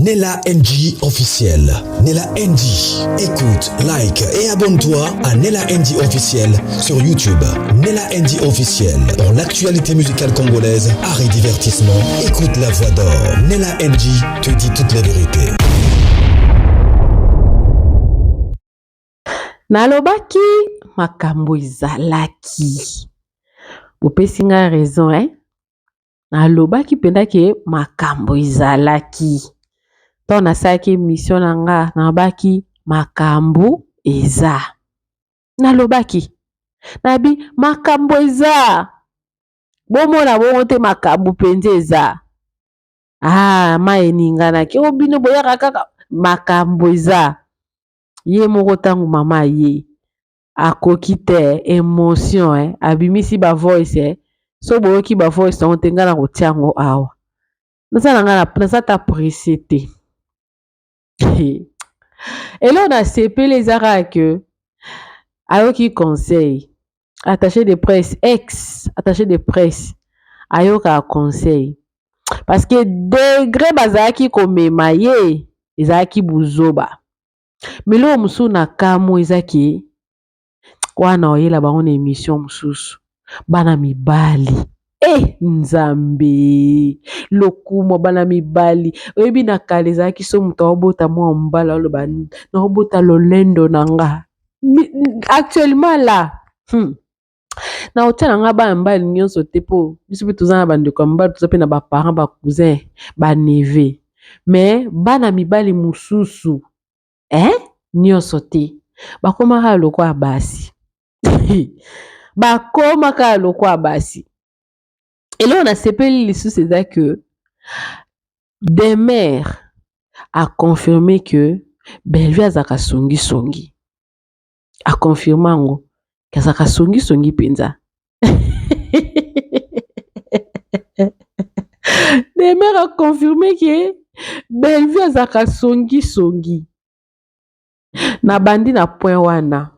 Nella NG officiel. Nella NG. Écoute, like et abonne-toi à Nella NG officiel sur YouTube. Nella NG officiel. Pour l'actualité musicale congolaise, art et divertissement, écoute la voix d'or. Nella NG te dit toute la vérité. Nalobaki makambo ezalaki. Bopesi nga raison, hein? Nalobaki pendaki makambo ezalaki. Ton asalaki mission nanga nalobaki makambo eza. Nalobaki. Nabi makambo eza. Bomona bongo te makambo penze eza. Ah, maeningana ki obino boyaka kaka makambo eza. Ye moko tangu mama ye. Akoki te émotion, abimisi ba voice, so boyoki ba voice on tenga na kotiango awa. Nasa ta précité. Et là on a sepelé ezaka que ayoki conseil, attaché de presse, attaché de presse, ayoka conseil. Parce que degré bazaki komema ye, ezaki buzoba. Mais lo musu na kamo ezaki wana oyela bango na émission mususu bana mibali nzambe lokumo bana mibali oyebi na kala ezalaki so moto aobota mwa mbala oloba naobota lolendo na nga actuellement là na otia na nga bana mibali nyonso te po biso mpe toza na bandeko ya mibali toza mpe na baparent bacousin baneve mais bana mibali mosusu nyonso te bakomaka lokwa basi bakomaka lokwa basi. Et là on a sepelé les sous c'est que des mères a confirmé que Bellevue azaka songi a confirmé ngo kazaka songi penza. Des mères a confirmé que Bellevue azaka songi na bandi na point wana.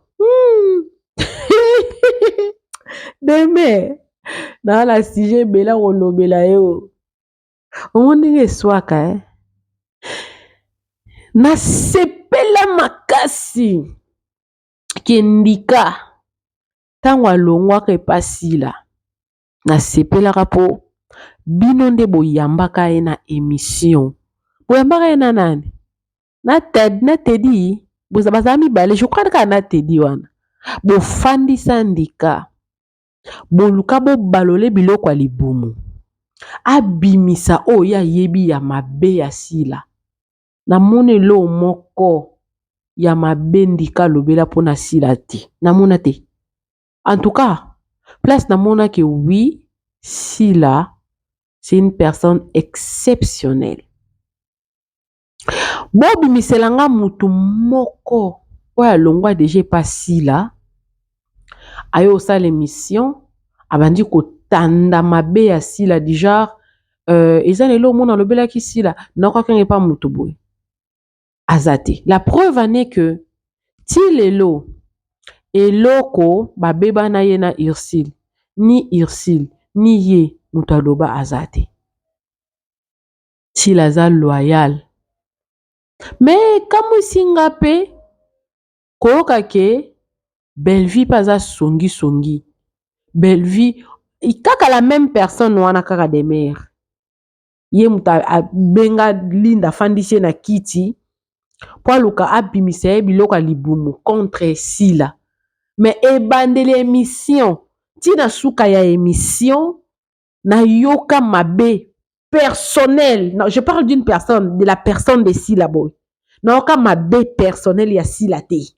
Deme na la sujet bela rolobela yo ondenge swaka na sepela makasi kendika tango alongwaka epasila na sepelaka po bino nde boyambaka ye na émission boyambaka ye na nani na Teddy bazala mibale je crois que na Teddy wana bofandisa ndika boluka bobalole biloko ya libumu abimisa oyo ayebi ya mabe ya sila namoni lo moko ya mabe ndika lobela mpona sila te namona te en tout cas place namona que oui sila c'est une personne exceptionnelle bobimiselanga mutu moko oyo alongwa deja pas sila ayo osala émission abandi kotanda mabe ya sila du genre eza lelo omona alobelaki sila nakokanga pa mutu boye azate. La preuve en est que ti lelo eloko babeba na ye na Ursule ni ye mutu aloba azate. Sila za loyal. Mais kamu singa pe koyoka ke Bellevue pas à songi. Bellevue, kaka la même personne wana kaka des mères. Ye muta benga linda fandishe na kiti. Po luka abimise biloko libumu contre sila. Mais ebandele émission. Tina suka ya émission na yoka mabe personnel. Non, je parle d'une personne, de la personne de sila boy. Na yoka mabe personnel ya sila te.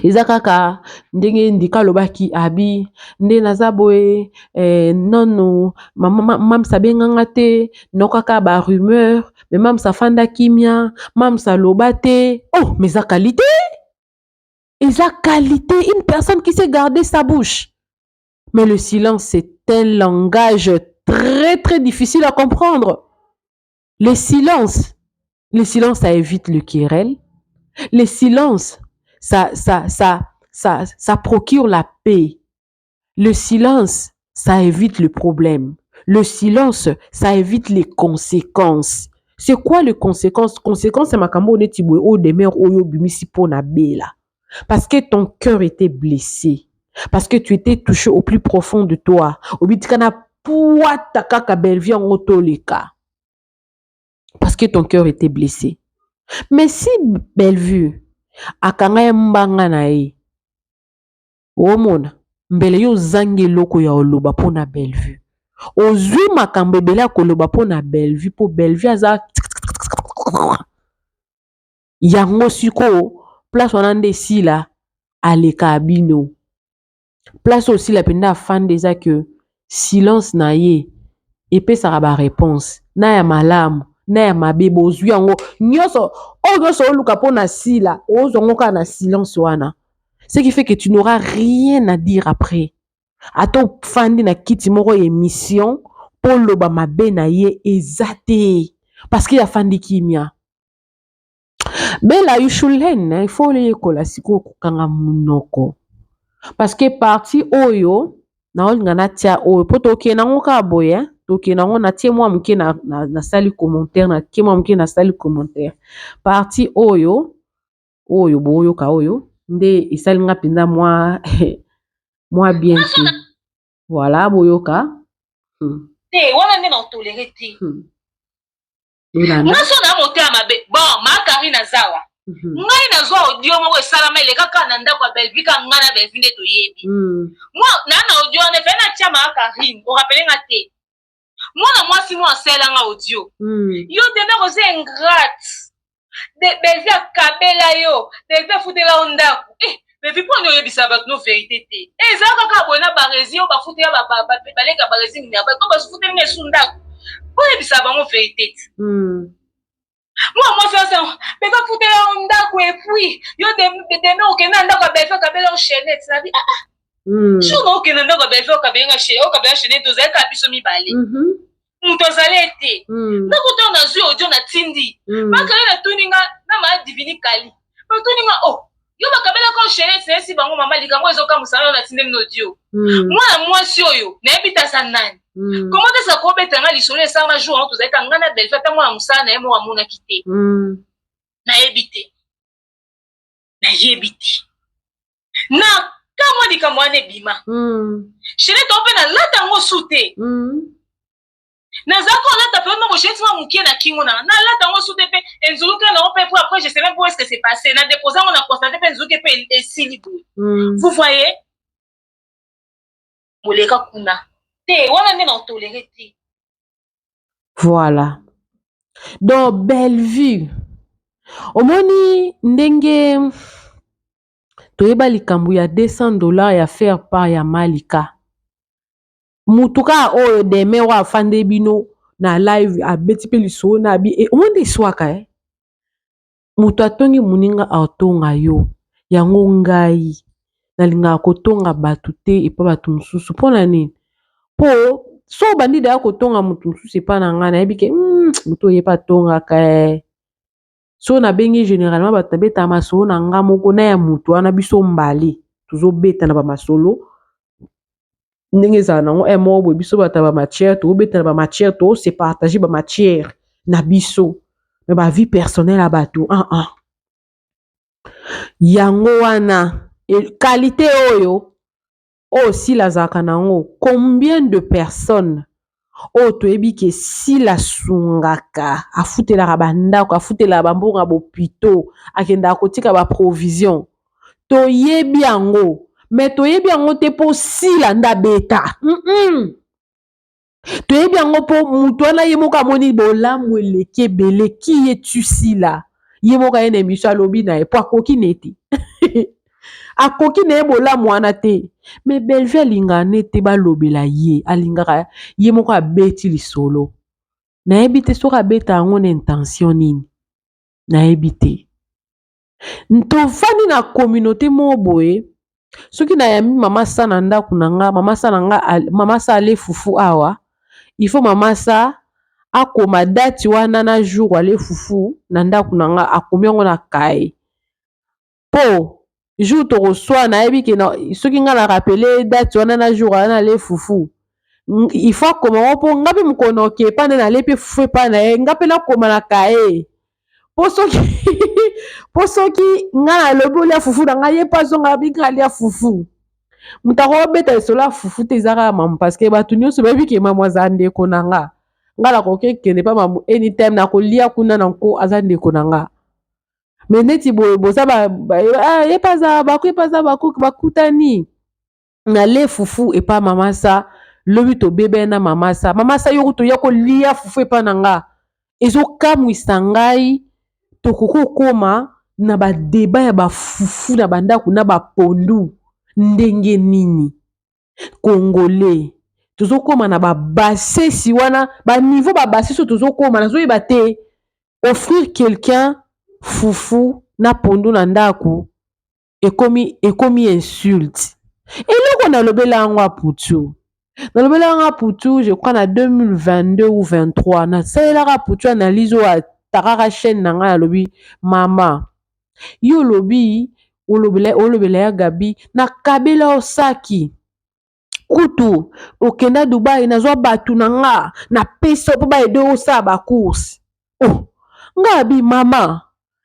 Ezakaka ndenge ndika lobaki abi nde nazaboe nono mam sabenganga te nokaka ba rumeur mais mam sa fanda kimia mam sa lobate oh mais sa qualité une personne qui sait garder sa bouche mais le silence c'est un langage très très difficile à comprendre. Le silence ça évite le querelle. Le silence ça procure la paix. Le silence, ça évite le problème. Le silence, ça évite les conséquences. C'est quoi les conséquences? Conséquences, c'est ma cambo ne tiboué au demeure oyo bimisi po na bela. Parce que ton cœur était blessé. Parce que tu étais touché au plus profond de toi. Obitikana poua takaka belvi en otoleka. Parce que ton cœur était blessé. Mais si Bellevue akanga mbanga na ye, omona mbele yo zangi loko ya oloba pona Bellevue. Ozwi makambo ebele ya koloba pona Bellevue po Bellevue aza yango siko place wana nde sila aleka abino. Place aussi la penda afande eza que silence na ye epesaka ba réponse na ya malamu na ya mabe bozwi yango nyonso nyonso oluka pona sila ozongo kaka na silence wana. Ce qui fait que tu n'auras rien à dire après. Ato fandi na kiti moko émission po loba mabe na ye ezate parce qu'il a fandi kimia. Bela you should learn, il faut le yekola siko kukanga munoko. Parce que parti oyo na olinga na tia oyo po toke nango ka boye toke nango na tie moi muke na sali commentaire na tie moi muke na sali commentaire. Parti oyo boyo ka oyo nde isali nga pinda moi moi bien que voilà boyo ka wana nde na toléré ti ngaso na mote ya mabe bon makari na zawa ngai nazwa audio moko esalama elekaka na ndako ya Bellevue ka ngai na Bellevue nde toyebi moi na audio wana efe na tia makarine orapele nga te mwana mwasi mo asalanga audio yo demeure oza ingrate Bellevue akabela yo Bellevue afutela yo ndako Bellevue mpo nde oyebisa bato no vérité te eza kaka boye na baresi oyo bafutela baleka baresi nini ko basufuteli nga esu ndako mpo oyebisa bango vérité te moi mwasi asa beka futela yo ndako epuis yo deme okende na ndako ya Bellevue akabela yo chaînette na bi jour na okende na ndako ya Bellevue okabela chaînette ozalaka biso mibale moto azali ete ndako to nazwi audio na tindi bakali na tuninga na ma divini kali batuninga yo bakabelaka o chaînette na esi bango mama likambo ezokamwisana yo na tindeli na audio mwana mwasi oyo nayebi te aza nani komo tesa kobetanga lisolo esanga jour wana tozalika ngai na Bellevue ata mwana mosala na ye moko amonaki te nayebi te na kamwa likambo wana ebima chaînette o mpe nalata yango su te nazala kolata mpe no bochaînette mwa mokie na kingo nanga nalata yango su te mpe enzuluki nango mpe po après je sais même pas est-ce que c'est passé na dépose yango na constate mpe enzuluki mpe esili boye vous voyez moleka kuna te wana nde na otoléré te. Voilà. Donc Bellevue omoni ndenge toyeba likambo ya $200 ya faire part ya Malika mutuka oyo deme wa afande bino na live abeti pe lisolo na bi omoni iswaka mutu atongi muninga atonga yo yango ngai nalingaka kotonga bato te epa bato mosusu mpona nini po so bandi daya kotonga mutu mosusu epa na ngai nayebi ke mutu oyepa atongaka so nabengi généralement bato nabeta masolo na nga moko na ya mutu wana biso mbale tozobeta na bamasolo ndenge ezala nango moko boye biso bato ya bamatière tozobeta na bamatière tose partage bamatière na biso me bavie personnelle ya bato yango wana qualité oyo sila azalaka nango combien de personnes toyebi ke sila asungaka afutelaka bandako afutelaka bambongo bopito akendaka kotika baprovision toyebi yango me toyebi yango te mpo sila ndabeta toyebi yango mpo mutu wana ye moko amoni bolamu eleki ebele ki ye tu sila ye moko aye na émission alobi na ye po akoki nete akoki na ye bolamu wana te me Bellevue alingaka nete balobela ye alingaka ye moko abeti lisolo nayebi te soki abeta yango na intention nini nayebi te tovandi na communauté moko boye soki nayambi mama sa na ndako na nga mama sa ale fufu awa il faut mama sa akoma dati wana na jour ale fufu na ndako na nga akomi yango na kaye po jour tokoswa nayebi ke soki nga na rappele dati wana na jour wana ale fufu il faut koma po ngapi mukono ke pa na lepe fufu pa na ye ngapi na koma na kae po soki nga alobi olia fufu na nga ye pa zonga bika alia fufu mutako beta esola fufu te ezaka mamu parce que bato nyonso bayebi ke mamu aza ndeko na nga na koke kende pa mamu anytime na kolia kuna na nko aza ndeko na nga me neti boza ye pa aza bakutani na le fufu epa mamasa lobi tobebe na mamasa yo toya kolia fufu epa na nga ezokamwisa ngai tokoko koma na badeba ya bafufu na bandako na bapondu ndenge nini congolais tozokoma na babasesi wana baniveau babasesi oyo tozokoma nazoyeba te offrir quelqu'un fufu na pondu na ndako ekomi insulte eloko nalobela yango aputu je crois na 2022 ou 23 nasalelaka aputu analyse oyo atakaka chaîne na ngai alobi mama yo lobi olobela ya gabi na kabela osaki kutu okenda Dubai nazwa batu na nga na pesa po baede osala bacourse nga abi mama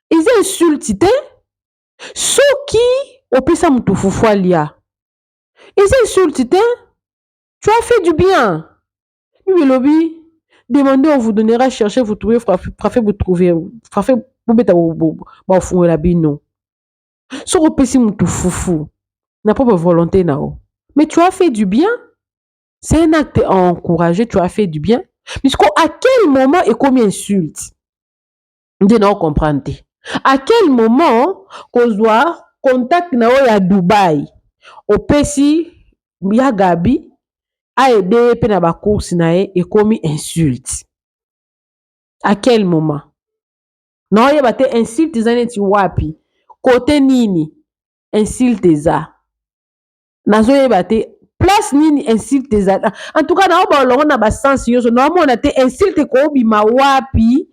eza insulte te soki opesa mutu fufu alia eza insulte te tu as fait du bien lobi demandez on vous donnera chercher vous trouvez frappez vous trouvez frappez bobeta bafungola bino soki opesi mutu fufu na propre volonté nao mais tu as fait du bien c'est un acte à encourager tu as fait du bien mais à quel moment est comme insulte nde na comprendre te à quel moment kozwa contact na oyo ya Dubai opesi ya gabi aide pe na bacourse na ye ekomi insulte à quel moment na oyeba te insulte eza neti wapi kote nini insulte eza nazoyeba te place nini insulte eza en tout cas na oba olongo na basansi nyonso na omona te insulte koobima wapi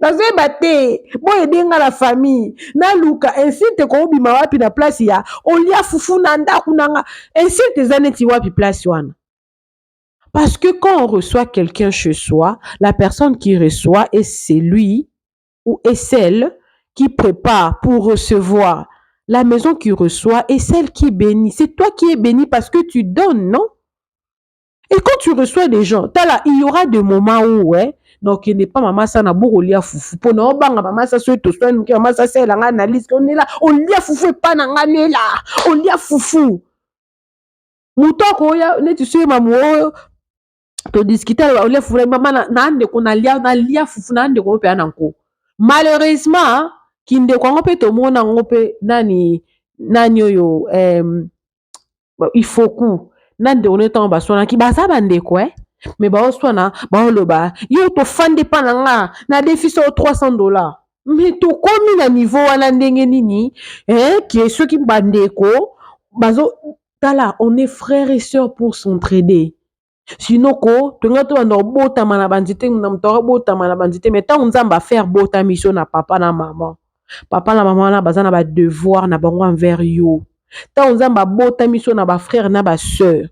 nazoyeba te boyede nga na famille naluka insulte koobima wapi na place ya olia fufu na ndako nanga insulte eza neti wapi place wana parce que quand on reçoit quelqu'un chez soi la personne qui reçoit est celui ou est celle qui prépare pour recevoir. La maison qui reçoit est celle qui est bénie. C'est toi qui es béni parce que tu donnes, non? Et quand tu reçois des gens, il y aura des moments où, donc il n'est pas maman ça na bourg lia fufu. Pour nous, maman ça soit tout ça, maman ça c'est la analyse. On est là, on lia fufu et pas na ngane là, on lia fufu. Mouton ko ya, ne tu sais maman, to discuter on lia fufu maman na ande ko na lia fufu na ande ko pe ananko. Malheureusement, kinde kwa ngope tomona ngope nani oyo ifoku nande onetan baswana ki baza bandeko mais baoswana baoloba yo to fande pa nga na déficit au $300 mais to komi na niveau wana ndenge nini qui est ceux qui bandeko bazo tala on est frères et sœurs pour s'entraider. Sinon ko tonga to bando bota mana bandite na mtora bota mana bandite mais tant nzamba faire bota mission na papa na maman na bazana ba devoir na bango envers yo tant nzamba bota mission na ba frère na ba sœur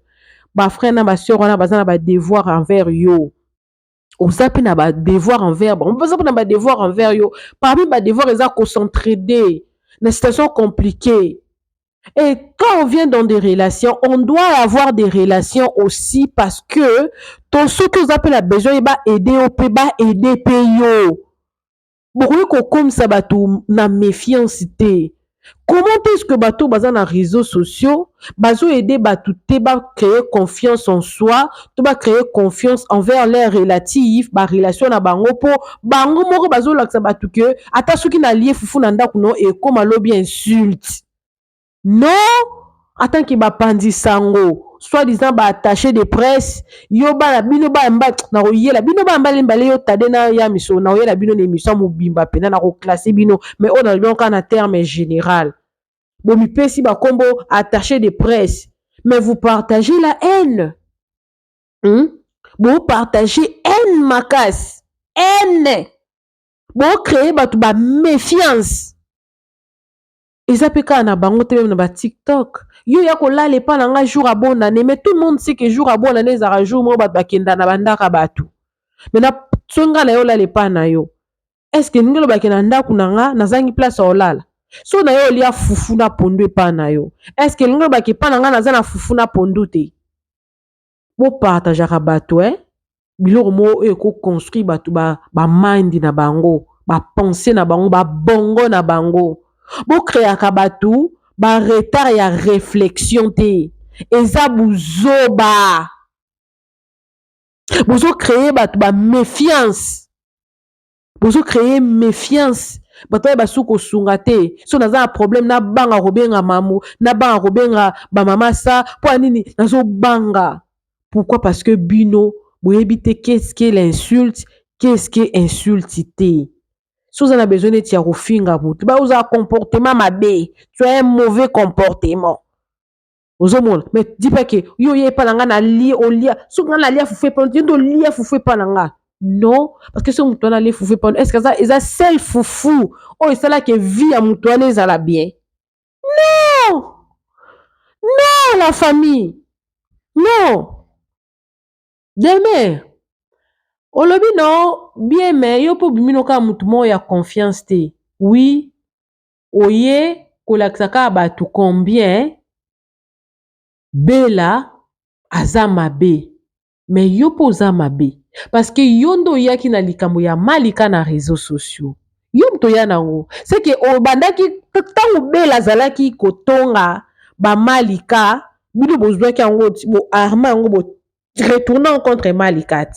na ba sœur na bazana ba devoir envers yo ozapi na ba devoir envers on peut na ba devoir envers yo parmi ba devoir eza ko s'entraider na situation compliquée. Et quand on vient dans des relations, on doit avoir des relations aussi parce que tout ce que vous appelez la besoin, il va aider au pays, va aider pays. Pourquoi comme ça, bateau na méfiance té. Comment est-ce que bateau bazan na réseaux sociaux, bateau aider bateau té ba créer confiance en soi, tout va créer confiance envers les relatifs, ba relation na bango po bango moko bazo laksa bateau que attention qui na lié fufu na ndako no et comme alo bien insulte. Non, attends qu'il va pandi sango, soi-disant ba attaché de presse, yo ba la bino ba mba na oyela bino ba mbale mbale yo tadena ya miso na oyela bino ne miso mo bimba pena na ko classer bino mais on a bien qu'en terme général. Bon mi pesi ba combo attaché de presse, mais vous partagez la haine. Vous partagez haine makas, haine. Bon créer ba méfiance. Ezapeka na bango te na ba TikTok yo ya kolala epa na nga jour à bonne année, mais tout le monde sait que jour à bonne année ezalaka jour moko bato bakenda na bandaka bato. Maintenant so nga na yo olala epa na yo, est ce que ndenge olobaki na ndako na nga nazangi place ya olala? So na yo olia fufu na pondu epa na yo, est ce que ndenge olobaki epa na nga naza na fufu na pondu te? Bopartageaka bato biloko moko oyo ekoconstruire bato bamandi na bango, bapense na bango, babongo na bango. Bokreaka bato baretard ya réflexion te, eza buzoba. Bozo créer bato méfiance, bozo créer méfiance. Bato oyo basu kosunga te, so naza na problème na banga kobenga mamu, na banga kobenga bamama sa, po anini nazo banga. Pourquoi? Parce que bino boyebi te qu'est-ce que l'insulte, qu'est-ce que insulter. Si vous avez besoin de tirer au finger, vous avez un comportement mabe, tu as un mauvais comportement. Mais dis pas que yo ye pas nanga na li o lia, so nga na lia fu fait pas, tu lia fu fait pas nanga. Non, parce que si on tourne aller fu fait pas, est-ce que ça est seul foufou? Oh, c'est là que vie à moutoine ça la bien. Non! Non, la famille. Non. Demain, olobi non, bien mais yo po bimino ka mutu mo ya confiance te. Oui, oye kolakisaka batu combien bela azama be. Mais yo po zama be. Parce que yondo yaki na likambo ya malika na réseaux sociaux. Yo mto ya nango. C'est que o bandaki tango bela zalaki kotonga ba malika, bino bozwa ki yango bo arma yango bo retournant contre Malikat.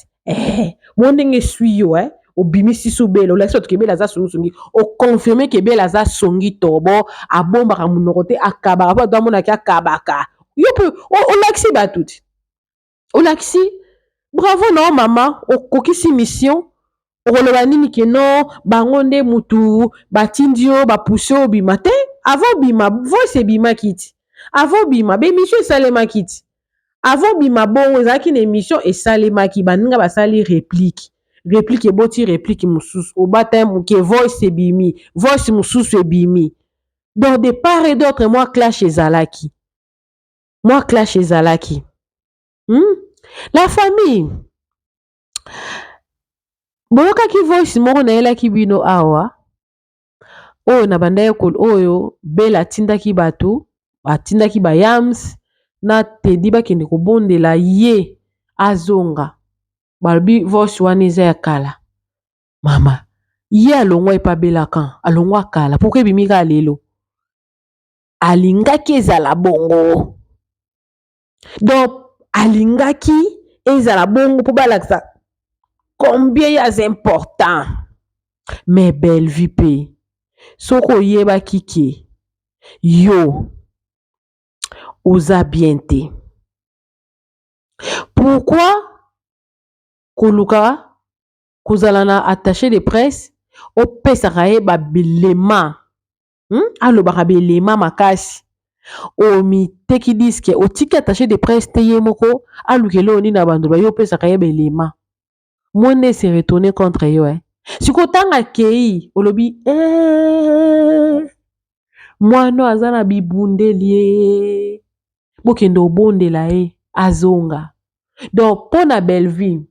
Mon ndenge suis yo o bimisi sou bela o laisse ke bela za songi o confirmer ke bela za songi tobo a bomba ka munorote akaba ba do mona ki akabaka. Yo pe o laxi ba tout. O laxi bravo non maman o kokisi mission o loba nini ke non bangonde mutu batindio ba pousser bima te avant bima voice bima kit. Avant bima be mission salema kit. Avant bima bon ezaki na émission et salemaki baninga basali réplique eboti réplique mususu obata muke voice ebimi voice mususu ebimi. Donc de part et d'autre moi clash ezalaki la famille boyoka ki voice moko na elaki bino awa oyo na banda ekol oyo bela tindaki bato batindaki bayams na Teddy bakende kobondela ye azonga balobi voice wana eza ya kala mama ye alongwa epa belaka alongwa kala pourquoi ebimika lelo alingaki ezala bongo donc alingaki ezala bongo po balakisa combien yaz important mais belle vie pe soko yebaki ke yo oza bien te. Pourquoi koluka kozala na attaché de presse opesaka ye babelema alobaka belema makasi omi teki diske otiki attaché de presse te ye moko alukele oni na bando ba yo opesaka ye belema mwene se retourner contre yo sikotanga kei olobi mwana aza na bibundeli ye bokende obondela ye azonga. Donc pour na belle vie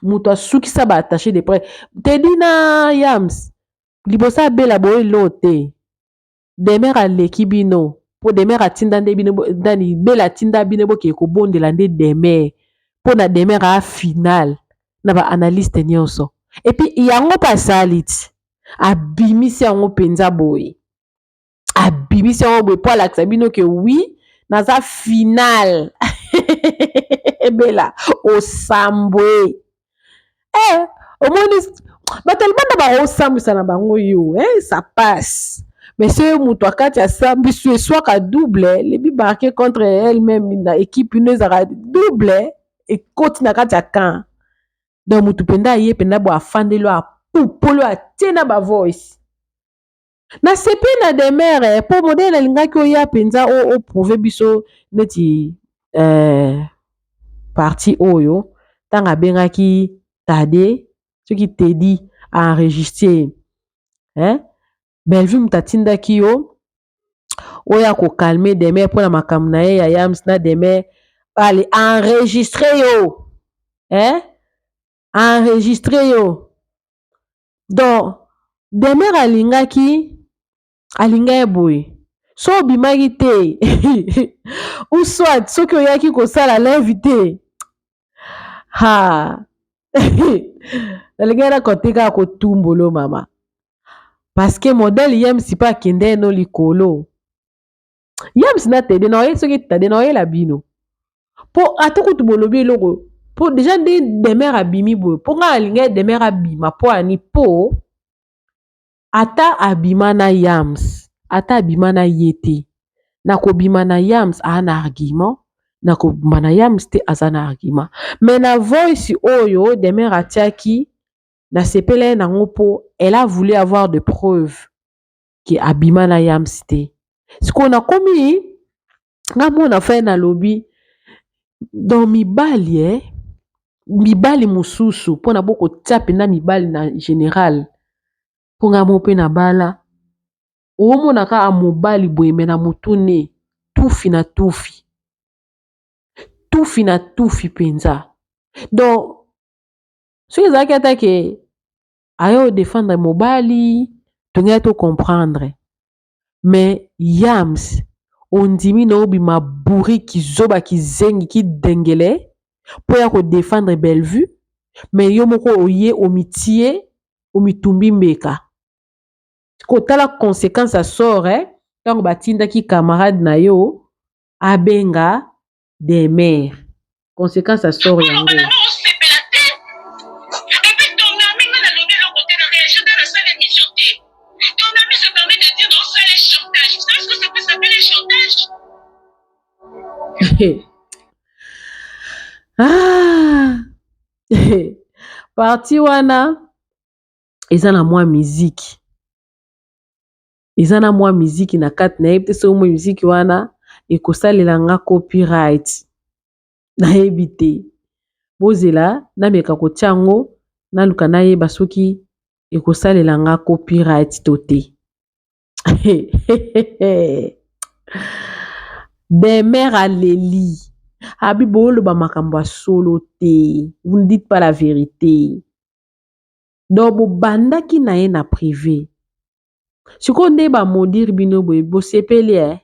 muto asukisa ba attaché de presse Teddy na yams libosa bela boye lote demer aleki bino po demer atinda nde bino dani bela tinda bino boke ko bondela nde demer po na demer a final na ba analyste nyonso et puis yango pa salit abimisi yango penza boye abimisi yango boye po alakisa bino ke oui naza final bela osambwe omoni batalibanda baosambwisa na bango yo ça passe mais ce mutu akati asambwisi eswaka double lebi marqué contre elle-même na équipe ino ezaka double ekoti na kati ya camp donc mutu penda aye penda bo afandeli apupolo atie na bavoice na sepe na demere po modele alingaki oya penza oprouve biso neti parti oyo ntango abengaki Tade soki Teddy enregistré Bellevue mutu atindaki yo oya ko calmer Demer pour la makambo na ye ya Yams na Demer allez enregistrer yo enregistrer yo donc Demer alingaki boye so obimaki te ou soit soki oyaki kosala l'invité nalingaki nakotika kotumbolo mama parce que modèle Yams pa akende no likolo Yams na tede na oye soki tade na oye la bino po atukutu bolobi eloko po déjà nde Demer abimi boye po nga alingaki Demer abima po ani po ata abima na Yams ata abima na yete na kobima na Yams ana argument na kobima na Yams te azana argument mais na voice oyo Demer atiaki na sepele nango po elle a voulu avoir de preuves que abima na Yams te siko na komi nga mona fa na lobi dans mibali mususu pona boko tsape na mibali na général ponga mo pe na bala omona ka amobali boye me na mutune tufi na tufi penza donc soki ezalaki ata ke ayo défendre mobali tongai to comprendre mais Yams ondimi na obima buri kizoba kizengi kidengele po ya ko défendre Bellevue mais yo moko oye omitie omitumbi mbeka kotala conséquence à sort tango batindaki camarade na yo abenga Demer conséquence à sort yango parti wana eza na mwa miziki na kati na yebi te so mwa miziki wana ekosalela nga copyright nayebi te bozela nameka kotiango naluka nayeba soki ekosalela nga copyright to te Demer aleli abi boloba makambo ya solo te vous ne dites pas la vérité donc bobandaki na ye na privé sikoyo nde bamodire bino boye bosepeli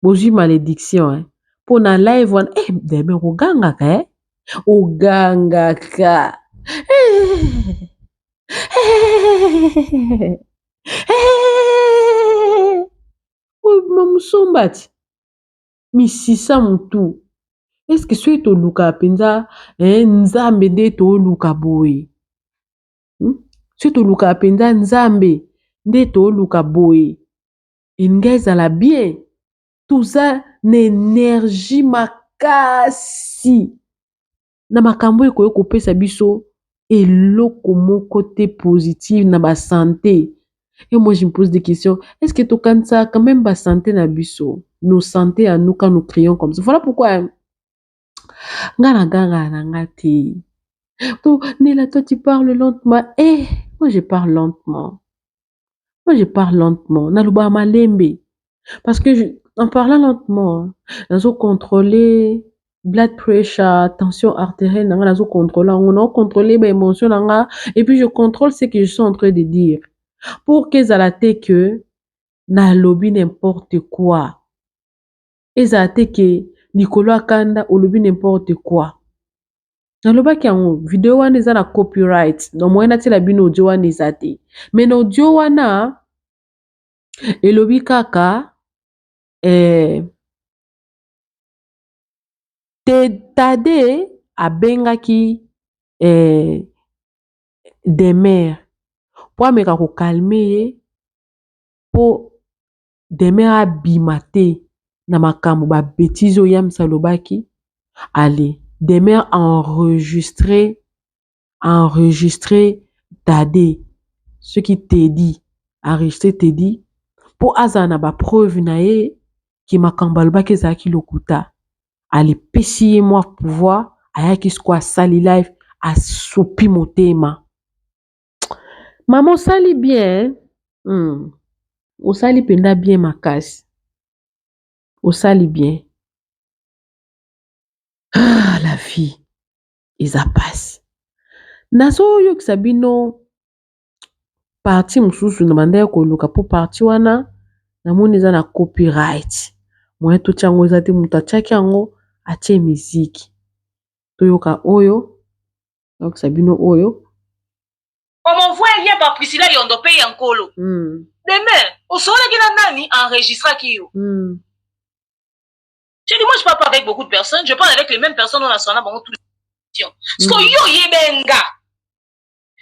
bozwi malédiction mpo na live wana Demer ogangaka ogangaka mamusombati misisa mutu eske soki toluka penza nzambe nde toluka boye soki toluka penza nzambe nde toluka boye elingi ezala bien toza na énergie makasi na makambo ekoki kopesa biso eloko moko te positive na basanté. Et moi, je me pose des questions. Est-ce que ça quand même ba santé na biso? Nos santé à nous quand nous crions comme ça. Voilà pourquoi. Nela, toi, tu parles lentement. Moi, je parle lentement. Naluba malembe. Parce que en parlant lentement, nous contrôler blood pressure, tension artérielle, nous contrôler, on a contrôlé mes émotions, et puis je contrôle ce que je suis en train de dire. Pour que zalate que na lobby n'importe quoi. Et zalate que Nicolas Kanda au lobby n'importe quoi. Na loba ki en vidéo wana eza na copyright. Donc moi na tela bino audio wana ezate. Mais na audio wana e lobby kaka Tade abengaki Demer po ameka ko calmer ye po Demer abima te na makambo ba bêtise o Yams alobaki. Allez, Demer enregistrer Tade ce qui te dit enregistrer te dit po azana ba preuve na ye ki makambo alobaki ezaki lokuta. Allez, pesi moi pouvoir ayaki skwa sali live a sopi motema. Maman sali bien. Osali penda bien makasi. osali bien. Ah, la vie eza pasi. Nazoyokisa bino parti mosusu na banda ya koluka po parti wana namoni eza na copyright. Moye totia yango eza te moto atiaki yango atie miziki. Toyoka oyo, yokisa bino oyo. On m'envoie un lien par Priscilla Yondo paye en colo. Demain, au soleil qui n'a nani enregistra qui yo. J'ai dit, moi je parle pas avec beaucoup de personnes, je parle avec les mêmes personnes dans la sauna pendant toute la parce que yo yebenga.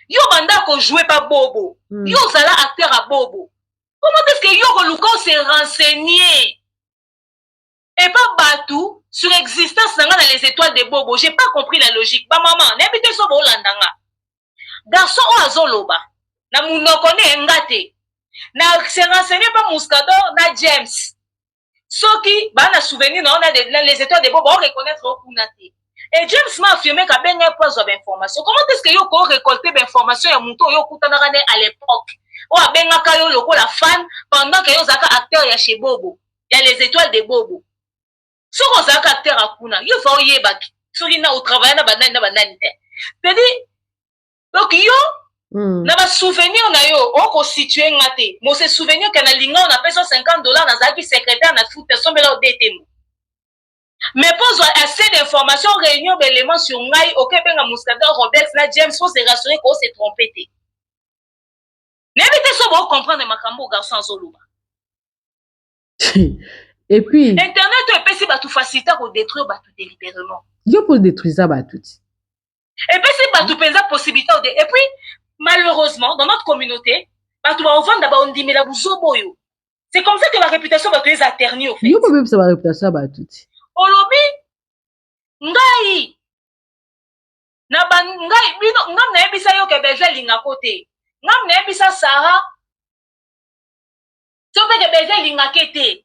Yo banda ko jouer pas bobo. Yo zala acteur à bobo. Comment est-ce que yo ko s'est renseigné? Et pas batou sur l'existence dans les étoiles de bobo. J'ai pas compris la logique. Ba maman, n'habitez so bo landanga. Garçon o azoloba. Na munoko ne ngate. Na se renseigné pas Mouskador na James. Soki ba na souvenir na on a les étoiles de bobo on reconnaître au kunate. Et James m'a affirmé qu'a ben un poste d'information. Comment est-ce que yo ko récolter d'informations ya muto yo kutana à l'époque? O abenga kayo loko la fan pendant que yo zaka acteur ya chez Bobo. Ya les étoiles de Bobo. So ko zaka acteur akuna, yo va oyeba ki. Soki na au travail na banani te. C'est-à-dire donc yo na ba souvenir na yo on ko situer ngate. Mo se souvenir que na linga on appelle $50 na zaki secrétaire na foot sombela au DTM. Mais pose assez d'informations, réunion d'éléments sur Ngai, ok, benga Mouskador, Robert, na James, faut se rassurer qu'on s'est trompé. N'évitez ça pour comprendre Makambo garçon en Zoluba. Et puis Internet est passé par tout faciliter pour détruire tout délibérément. Yo pour détruire ça tout. Et puis c'est pas tout penser possibilité et puis malheureusement dans notre communauté, tout va vendre d'abord on dit mais la boyo. C'est comme ça que la réputation va être ternie au fait. Yo peut même ça va réputation tout. Olobi ngai na ngai bino ngam na ebisa yo ke beje linga kote ngam na ebisa Sarah to be ke beje linga kete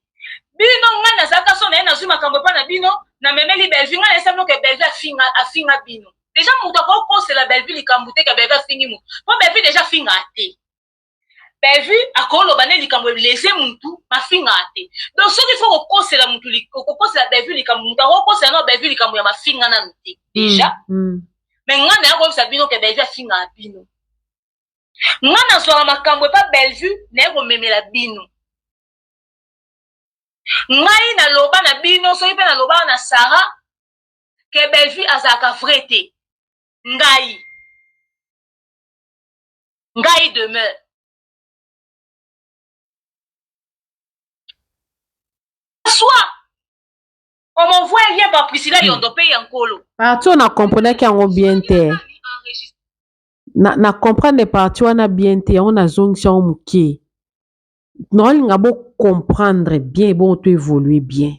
bino ngai na zaka so na zuma kambo pa na bino na memeli belvi ngai esa no ke beje afinga bino déjà muto ko c'est la belvi likambute ke beje fingi mu po belvi déjà finga ate belvi akolo bane likambo laisser mutu mafinga ate donc ce qu'il faut ko la mutu ko la belvi likambo mutu ko c'est no belvi likambo ya mafinga na mutu déjà mais ngana ya ko sabino ke belvi afinga bino ngana so makambo pa belvi na ko memela bino ngai na loba na bino so ipe na loba na Sarah ke belvi azaka vrete ngai demeure. Soit on m'envoie un lien par Priscilla Yondo paye en colo. Parti on a compris qu'il y a bien te. Na comprendre les parties on a bien te on a zonction muke. Non on a beau comprendre bien bon tu évoluer bien.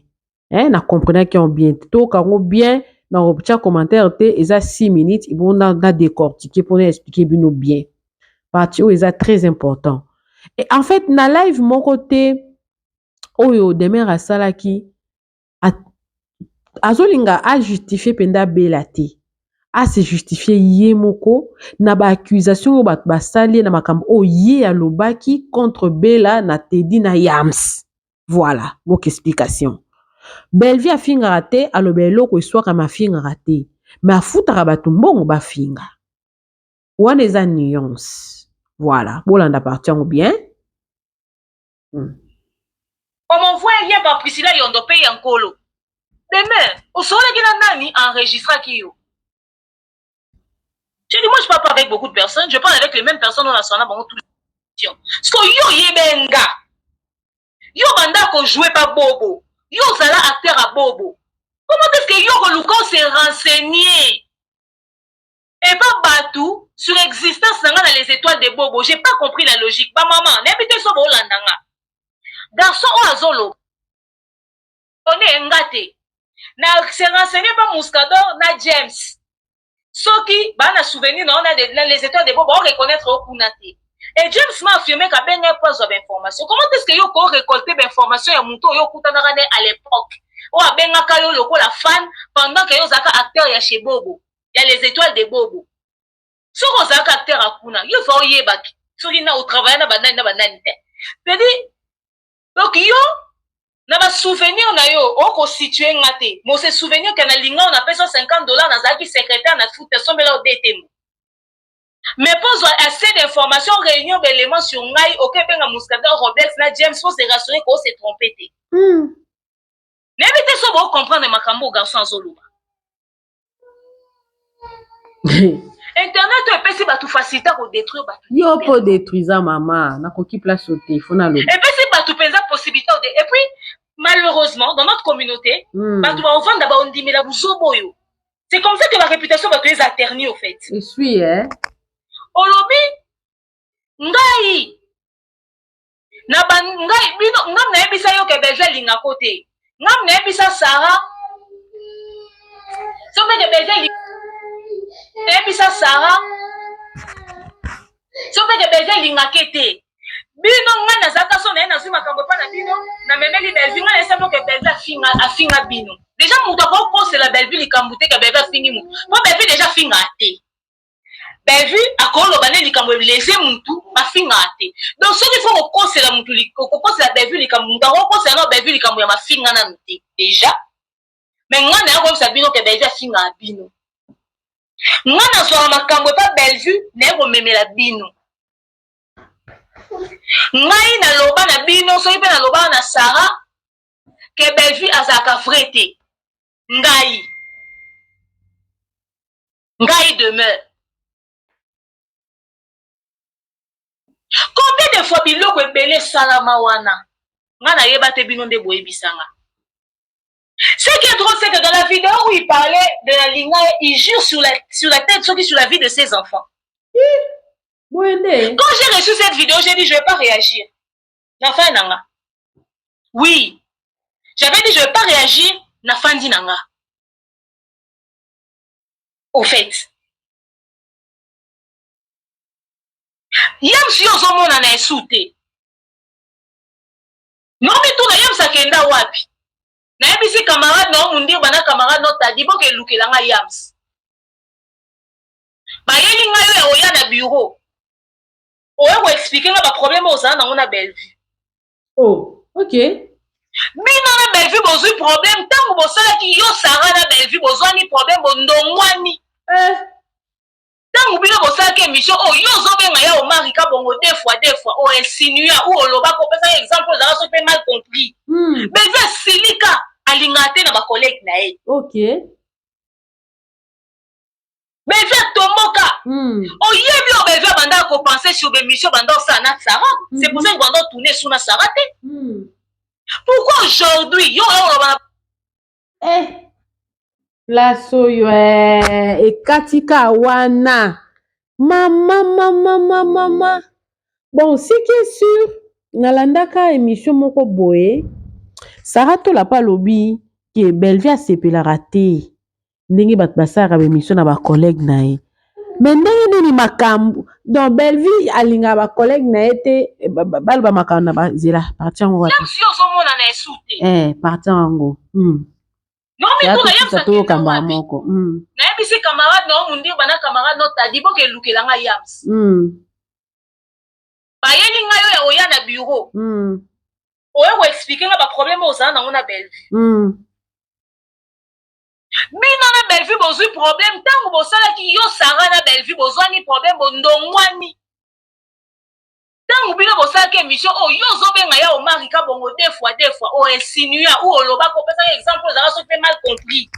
Hein na comprendre qu'il y a bien te to ka bien dans le petit commentaire te eza 6 minutes et bon on a décortiquer pour expliquer bien. Partie où est très important. Et en fait na live mon côté oyo demain à salaki azolinga a justifier penda belate a se justifier yemoko na ba accusation ba sali na makambo o ye alobaki contre Bella na Teddy na Yams. Voilà votre explication. Belvi a finga raté alobelo ko histoire ma finga raté mais afutaka batu mbongo ba finga wana eza nuance. Voilà bolanda partir bien. On m'envoie un lien par Priscilla Yondo paye en colo. Demain, au soleil qui n'a nani enregistra qui yo. J'ai dit, moi je parle pas avec beaucoup de personnes, je parle avec les mêmes personnes dans la sauna pendant toute la parce que yo yebenga. Yo banda ko jouer pas bobo. Yo zala acteur à bobo. Comment est-ce que yo ko s'est renseigné? Et pas batou sur l'existence dans les étoiles de bobo. J'ai pas compris la logique. Ba maman, n'habitez so bo landanga. Garçon o azolo. On est ngate. Na se renseigné pas Mouskador na James. Soki ba na souvenir na on a les étoiles de bobo on reconnaître au kunate. Et James m'a affirmé qu'a ben un poste d'information. Comment est-ce que yo ko récolter d'informations ya muto yo kutana à l'époque? O abenga kayo loko la fan pendant que yo zaka acteur ya chez Bobo. Ya les étoiles de Bobo. So ko zaka acteur akuna, yo va oyeba ki. Soki na au travail na banani te. C'est-à-dire donc yo na ba souvenir na yo oko situer ngate mo se souvenir que na linga on appelle $50 na zaki secrétaire na foot sombela odetemo mais pose assez d'informations réunion d'éléments sur ngai okebenga Muscador Roberts na James faut se rassurer qu'on s'est trompé té n'évitez so bo comprendre makambo garçon azoluba internet epesi bato facilité ko détruire bato yo po détruisa mama nakoki place au téléphone alo epesi bato penza possibilité et puis malheureusement dans notre communauté bato ba ovanda ba ondimela buzobo yo c'est comme ça que la réputation bato les a ternie au fait je suis olobi ngai na ngai bino ngam na ebisa yo ke beje linga kote ngam na ebisa Sarah so ke beje ebisa Sarah so ke beje linga kete bino ngai na zaka so na zuma makambo pa na bino na memeli belvi ngai na ke beje afinga bino déjà muto ko pose la belvi likambute ke beje afingi mu po belvi déjà finga ate belvi akoloba ne likambo lese mutu mafinga ate donc ce qu'il faut okosela mutu okosela belvi likambo mutu okosela no belvi likambo ya mafinga na mutu déjà mais ngana yako sa bino ke belvi afinga bino ngana so makambo pa belvi ne ko memela bino ngai na loba na bino so ipe na loba na Sarah ke belvi azaka vrete ngai demeure. Combien de fois biloko ebele salama wana nga na yeba te bino nde boye bisanga. Ce qui est drôle c'est que dans la vidéo où il parlait de la linga il jure sur la tête sur la vie de ses enfants. Quand j'ai reçu cette vidéo j'ai dit je vais pas réagir. Enfin nanga. Oui. J'avais dit je vais pas réagir na fandi nanga. Au fait. Yam si ozomona na esute. Nomi tu na yam sakenda wapi. Na yebisi camarade no mundir bana camarade no tadi boke lukelanga yams. Ba yeli nga yo ya oya na bureau. Oya ko expliquer nga ba problème oza na ngona Bellevue. Oh, OK. Bino na Bellevue bozui problème tango bosala ki yo Sarah na Bellevue bozwani problème bondongwani. Tango bino bosala ki émission oh yo zobenga ya o mari ka bongo deux fois o insinua ou oloba ko pesa exemple za so pe mal compris. Beza silika alingate na ba collègue na ye. OK. Beza tomoka. Oyebi o beza banda ko penser sur l'émission banda ça na Sarah. C'est pour ça que banda tourner sur na Sarah te. Pourquoi aujourd'hui yo place oyo ekatika wana mama bon ce qui est sûr nalandaka émission moko boye Sarah tola pa lobi ke Bellevue asepelaka te ndenge bato basalaka émission na ba collègue na ye mais ndenge nini makambo donc Bellevue alinga ba collègue na ye te baloba makambo na bazela parti yango wapi parti yango non mais tout d'ailleurs ça to kamba moko na yebisi camarade no mundir bana camarade no tadi boke lukelanga yams ba yeli nga yo ya oya na bureau oya ko expliquer nga ba problème oza na ngona Bellevue bino na Bellevue bozui problème tango bosala ki yo Sarah na Bellevue bozwani problème bondongwani tango bino bosala ki émission oh yo zobenga ya o mari ka bongo deux fois o insinua ou oloba ko pesa exemple za so pe mal compris.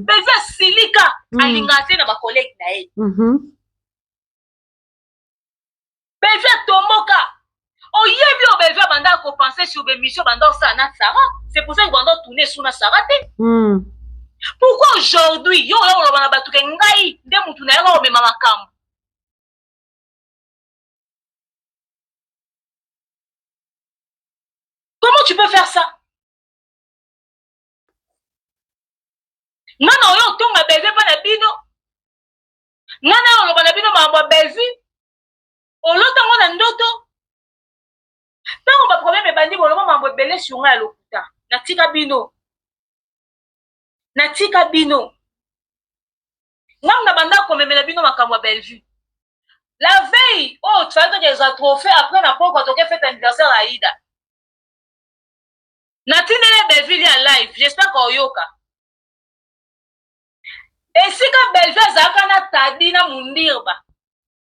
Beza silika alingate na ba collègue na ye. Beza tomoka. Oyebi o beza banda ko penser sur l'émission banda ça na Sarah. C'est pour ça que banda tourner sur na Sarah te. Pourquoi aujourd'hui yo ya oloba na batu ke ngai nde mutu na yanga o mema makambo. Comment tu peux faire ça? Nana oyo tonga Bellevue pa na bino. Nana oloba na bino mambo Bellevue. Olotango na ndoto. Tango ba problème bandi boloba mambo ebele sur nga lokuta. Natika bino. Ngam banda ko memela bino makambo Bellevue. La veille, oh tu vas te des trophées après na poko toke fête anniversaire à Aïda. natindele Belleville ya live, j'espère koyoka. Esika Belleville azalaka na Tadi na Mundirba.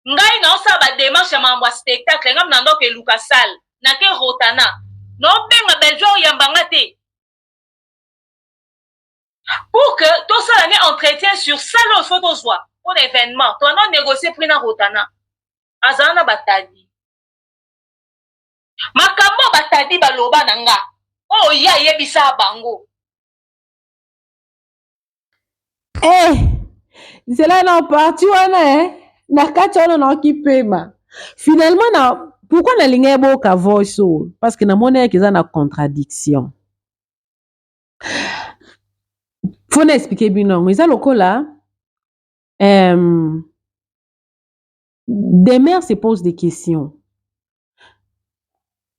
Ngai naosala ba démarche ya mambo ya spectacle, ngam na ndoka eluka sale, na ke Rotana. No benga Belleville oyambanga te. Pour que tout ça l'année entretien sur salle photos voix pour l'événement, toi non négocier prix na Rotana. Azana batadi. Makambo batadi baloba nanga. Oh ya yebisa bango. C'est là non parti wana na kati wana na okipema. Finalement pourquoi na linga boka voice parce que na mona yaki na contradiction. Faut n'expliquer bino mais ça lokola des mères se posent des questions.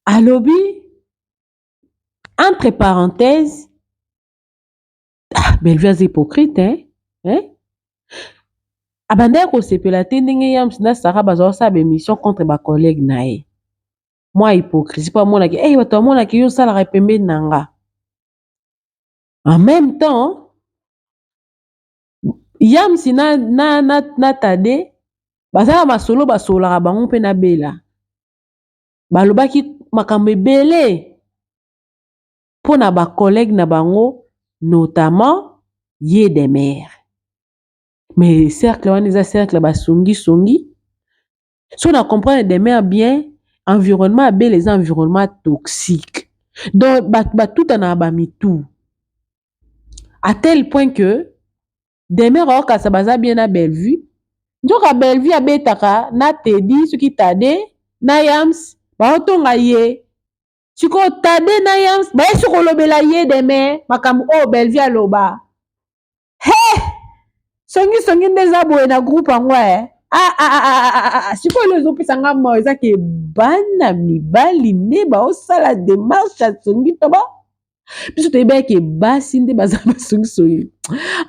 À lobby, entre parenthèses, Belleville est hypocrite, hein? Abandère ko sepela tendenge yam sina sara bazo sa émission contre ba collègue nae. Moi hypocrite, pas mona ki bato mona ki yo sala repembe nanga. En même temps, yam sina na tade bazala masolo basola bango pe na bela. Balobaki makambo ebele pour na ba collègue na bango, notamment yé des mères. Mais cercle wana eza cercle ba songi. Si on a comprendre des mères bien, environnement abel les environnements toxiques. Donc ba tout en ba mitou. À tel point que des mères or ka sabaza bien na Belleville. Donc à Belleville abetaka na Tedi ce qui tade na yams ba otonga ye. Siko tade na yams ba siko lobela ye des mères makambo Belleville aloba. Songi ndeza boye na groupe angwa siko lezo pisanga mo eza ke bana mibali ne ba osala démarche songi toba biso to yeba ke basi nde bazaba songi.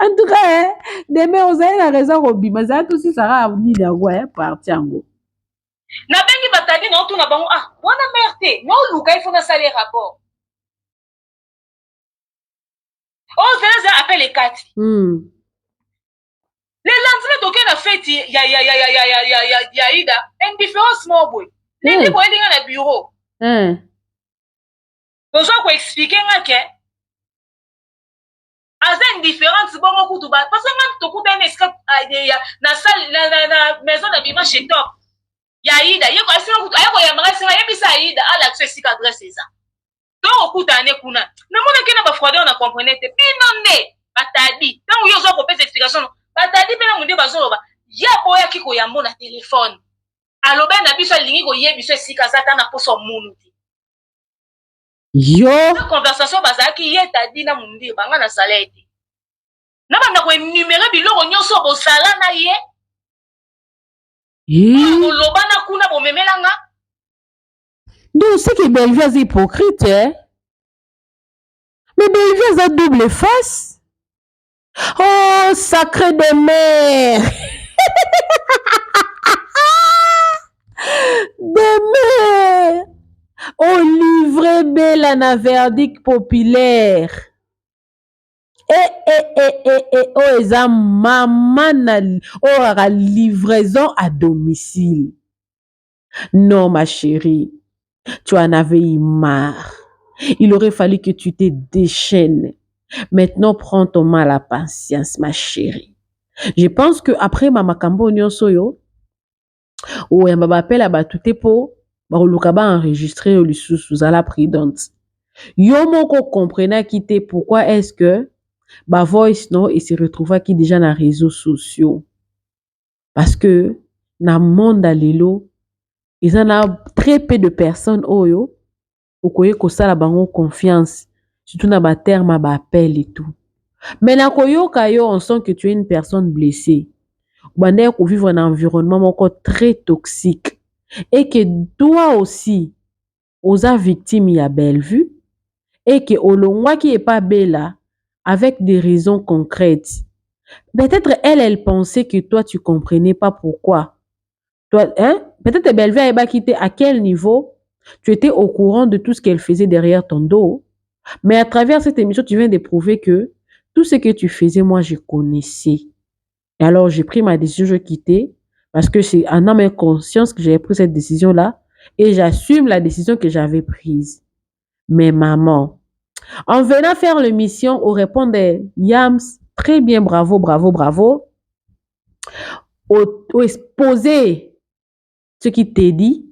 En tout cas demain ozaye na raison robima za tout si sara ni ngwa parti ango na bengi batadi na otuna bango wana merte no luka il faut na saler rapport venez appeler les 4 les lendemains toke na fête ya Ida indifférence mo boy les boy linga na bureau bozo ko expliquer ngake aza indifférence bongo kutu ba parce que même tokuta na escape na salle na maison na bima chez top ya Ida yeko asina kutu ayeko ya mara singa yebisa Ida ala accès sika adresse eza donc okuta ne kuna na mona kena ba froideur na comprendre te bino ne batadi tant yo zo ko pesa explication batadi pena mundi bazoloba ya boya kiko ya mona téléphone aloba na biso lingi ko yebiso sika zata na poso munu ti yo na conversation bazaki ye tadi na mundi banga na salete na banda ko numéro biloko nyonso bo sala na ye oloba na kuna bo memelanga. Donc c'est que Belleville est hypocrite, hein? Mais Belleville a double face. Oh, sacré de mère! De mère! Oh, livré belle à un verdict populaire. Oh, ils ont maman, la livraison à domicile. Non, ma chérie, tu en avais eu marre. Il aurait fallu que tu te déchaînes. Maintenant, prends ton mal à patience, ma chérie. Je pense que après ma makambo nyonso yo, ou ya m'appelle à batute po, ba luka ba enregistrer au sous à la prudente. Yo moko comprena kité pourquoi est-ce que ba voice non et se retrouva qui déjà dans les réseaux sociaux. Parce que na monde alelo, ils en a très peu de personnes oyo okoye ko sala bango confiance. Surtout na ba terme ba appel et tout. Mais na koyoka yo, on sent que tu es une personne blessée. Bande ko vivre un environnement encore très toxique et que toi aussi osa victime ya Bellevue et que olongwa qui est pas bella avec des raisons concrètes. Peut-être elle pensait que toi tu comprenais pas pourquoi. Toi peut-être Bellevue a pas quitté à quel niveau tu étais au courant de tout ce qu'elle faisait derrière ton dos. Mais à travers cette émission, tu viens de prouver que tout ce que tu faisais, moi, je connaissais. Et alors, j'ai pris ma décision, je quittais, parce que c'est en âme et conscience que j'avais pris cette décision-là, et j'assume la décision que j'avais prise. Mais maman, en venant faire l'émission, on répondait, Yams, très bien, bravo, bravo, bravo. Au exposer ce qui t'est dit,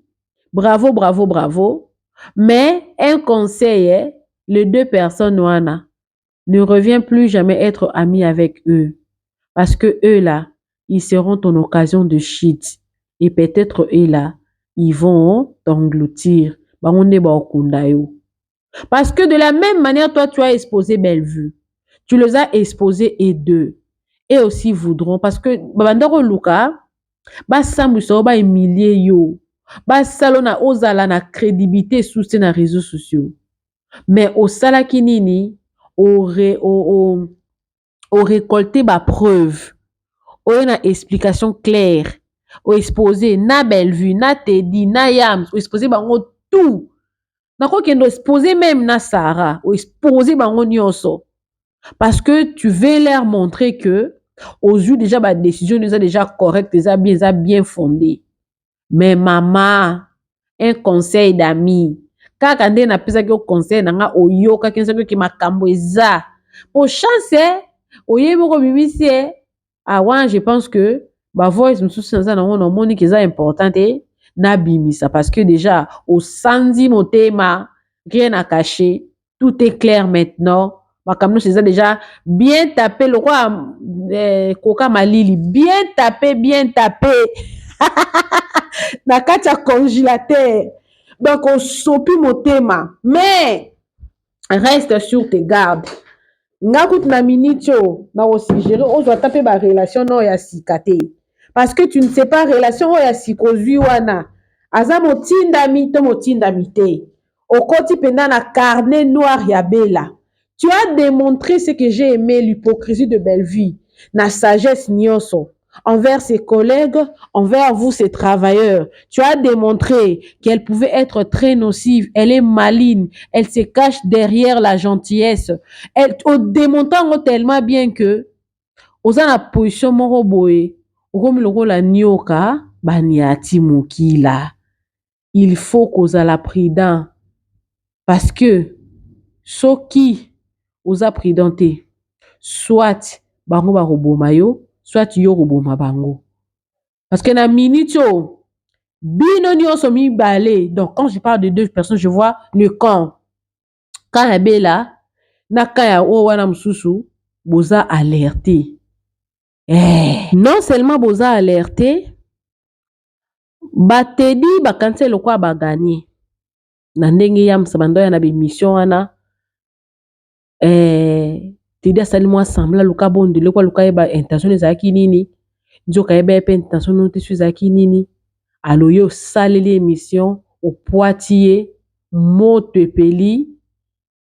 bravo, bravo, bravo. Mais un conseil, les deux personnes, ne reviens plus jamais être ami avec eux. Parce que eux là, ils seront ton occasion de shit. Et peut-être eux là, ils vont t'engloutir. Parce que de la même manière, toi, tu as exposé Bellevue. Tu les as exposés et deux. Et aussi voudront. Parce que, Babandoro Luka, Basambuso, ba humilier yo. Basalona ozala na crédibilité sous ces réseaux sociaux. Mais au salakinini, au récolter ma preuve. Au une explication claire. Au exposé na Bellevue, na Teddy, na Yams. Au exposé bango tout. Nako kendo exposé même na Sarah. Au exposé bango nyonso. Parce que tu veux leur montrer que aux yeux déjà ma décision nous a déjà correcte, déjà bien fondée. Mais maman, un conseil d'ami. Kaka nde na pesa ki conseil na nga oyoka kinsa ki makambo eza. Pour chance oyebo ko bibisi awa je pense que ma voice mususu na na on moni ki eza importante na bimisa parce que déjà au sandi motema rien à cacher, tout est clair maintenant. Makambo c'est déjà bien tapé le roi Koka Malili bien tapé na kati ya congélateur. Donc, on sopi motema. Mais, reste sur tes gardes. Nga kout na minitio, na osigere, ozo tape ba relation no ya sikate. Parce que tu ne sais pas relation ya sikozui wana. Aza motindami to motindami te. Okoti penda na carnet noir ya bela. Tu as démontré ce que j'ai aimé, l'hypocrisie de Bellevue. Na sagesse nyonso. Envers ses collègues, envers vous, ses travailleurs. Tu as démontré qu'elle pouvait être très nocive. Elle est maligne. Elle se cache derrière la gentillesse. Elle, au démontrant tellement bien que, aux la position moroboé, au la nyoka, baniati mukila. Il faut qu'on a la prudent. Parce que, ce qui aux a prudenté, soit, bango ba robomayo, soit yo roboma bango. Parce que na minute bino nyonso mi balé. Donc quand je parle de deux personnes, je vois le camp. Quand la bella na kaya o wana mususu boza alerté. Non seulement boza alerté, ba tedi ba cancel quoi ba gagner. Na ndenge ya msabando ya na bi mission wana tedi asali moi sembla luka bondele kwa luka ba intention ezaki nini. Nzoka ebe pe intention no te suizaki nini. Alo yo saleli émission au Poitiers moto epeli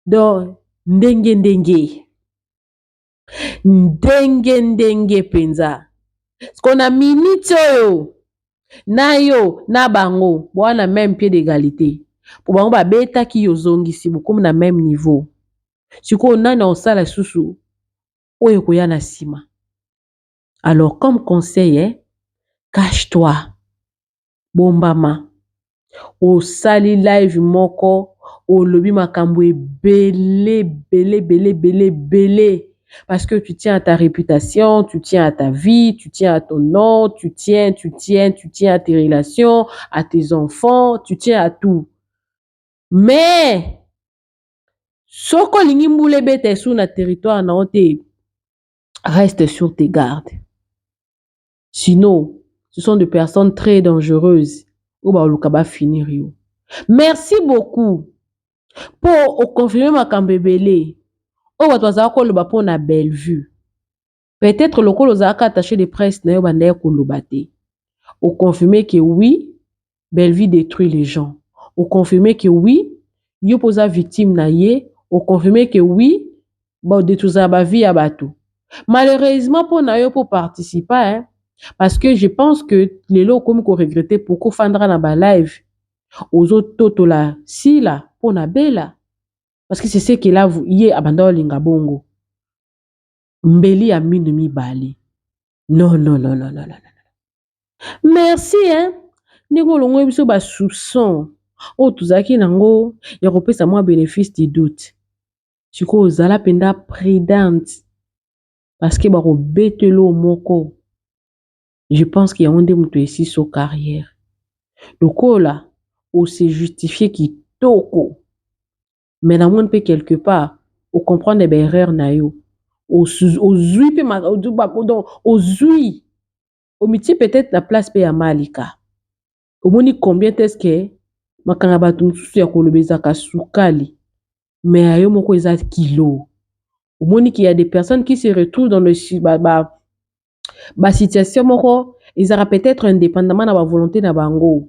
donc ndenge penza qu'on a minute oyo na yo na bango bwana même pied d'égalité pour bango ba beta ki yo zongisi beaucoup na même niveau siko nana osala susu oyo koya na sima. Alors comme conseil cache-toi. Bombama. O sali live moko. O lobi makambo belé. Parce que tu tiens à ta réputation, tu tiens à ta vie, tu tiens à ton nom, tu tiens à tes relations, à tes enfants, tu tiens à tout. Mais, soko lingi mboule bete sous na territoire na ote, reste sur tes gardes. Sinon, ce sont des personnes très dangereuses. Finir. Merci beaucoup pour confirmer ma cambébélé. Na Bellevue. Peut-être le col attaché de presse na au confirmer que oui, Bellevue détruit les gens. Au confirmer que oui, yo posa victime na ye. Au confirmer que oui, détruire sa vie à bateau. Malheureusement pour na yo pour participer, parce que je pense que les lots comme qu'on regrettait pourquoi fandra na ba live aux autres toto la si la pour na bella Parce que c'est ce que là, yé abanda olinga bongo. Mbeli ya minu mibali. Non, non, non, non, non, non. Merci, hein. Ndeko longo biso ba soupçon. O tuzaki nango ya kopesa moi bénéfice du doute. Siko ozala penda prudente. Parce que bako betelo moko. Je pense qu'il y a un des moutons ici sur carrière. Donc là, on s'est justifié qui toko. Mais dans monde peut quelque part, on comprend des erreurs na yo. On zui pe ma on zui. Au métier peut-être la place pe ya malika. Au moni combien est-ce que makanga batu nsusu ya kolobeza ka sukali. Mais ayo moko eza kilo. Au moni qu'il y a des personnes qui se retrouvent dans le situation moko, ils aura peut-être indépendamment de la volonté na bango.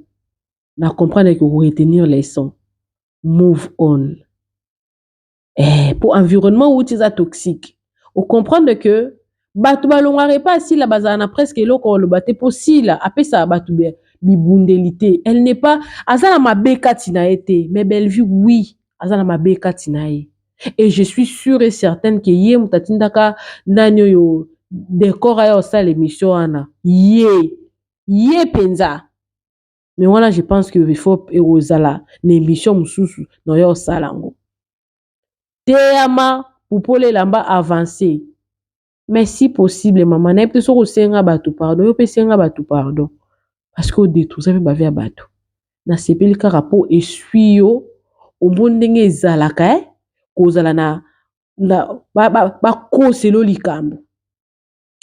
Na comprendre que vous retenir les sons. Move on. Pour environnement où tu es toxique. On comprendre que batu balongare pas si la bazana presque loko le baté possible après ça batu bibundelité. Elle n'est pas azana mabeka tinaete mais belle vie oui azana mabeka tinae. Et je suis sûre et certaine que yé mutatindaka nanyo yo décor ya sa l'émission ana. Yé penza. Mais voilà, je pense que il faut ozala l'émission mususu no yo salango. Teyama pour les lamba avancer. Mais si possible, maman, n'a pas so senga batu pardon, yo pe senga batu pardon. Parce que détruit ça fait baver batu. Na sepeli ka rapport essuyo au bondenge zalaka kozala na ba koselo likambo.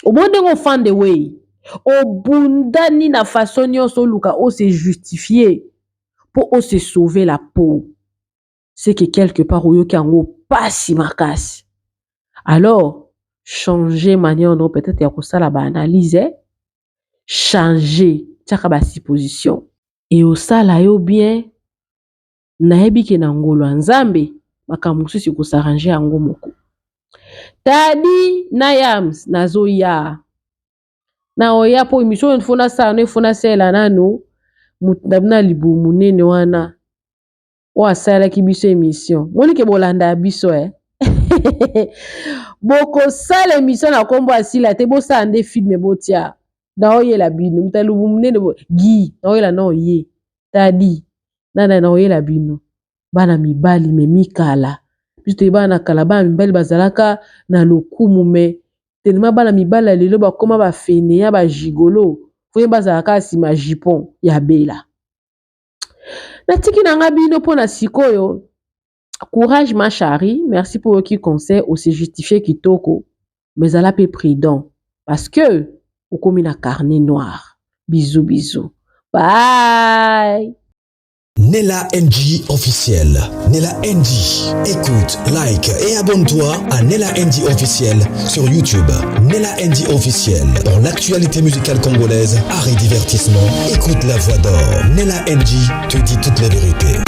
Au bondenge fan the way. Au bundani na façon nyonso luka o se justifier pour se sauver la peau. C'est que quelque part ou yo kango pas si makasi. Alors, changer manière non peut-être ya ko sala ba analyse, changer tchaka ba supposition et au sala yo bien nayebi ke na ngolo nzambe makamusu si ko s'arranger yango moko. Tadi na yams nazoya na oya po émission fona sa no fona sela nanu mutabna libu munene wana o asala ki biso émission moni ke bolanda biso boko sala émission na kombo asila te bo sa ande film botia na oyela bino mutalubu munene gi na oyela na oye tadi na oyela bino bana mibali me mikala biso bana kala bana mibali bazalaka na lokumu me tellement bana mibali lelo bakoma ba fene ya ba gigolo foye bazalaka sima jipon ya bela na tiki na ngabino pona sikoyo. Courage ma chérie, merci pour qui conseil ou se justifier qui toko, mais à la paix prudent parce que au comme une carnet noir. Bisous bisous. Bye. Nella NG officiel. Nella NG. Écoute, like et abonne-toi à Nella NG officiel sur YouTube. Nella NG officiel. Pour l'actualité musicale congolaise, art et divertissement, écoute la voix d'or. Nella NG te dit toutes les vérités.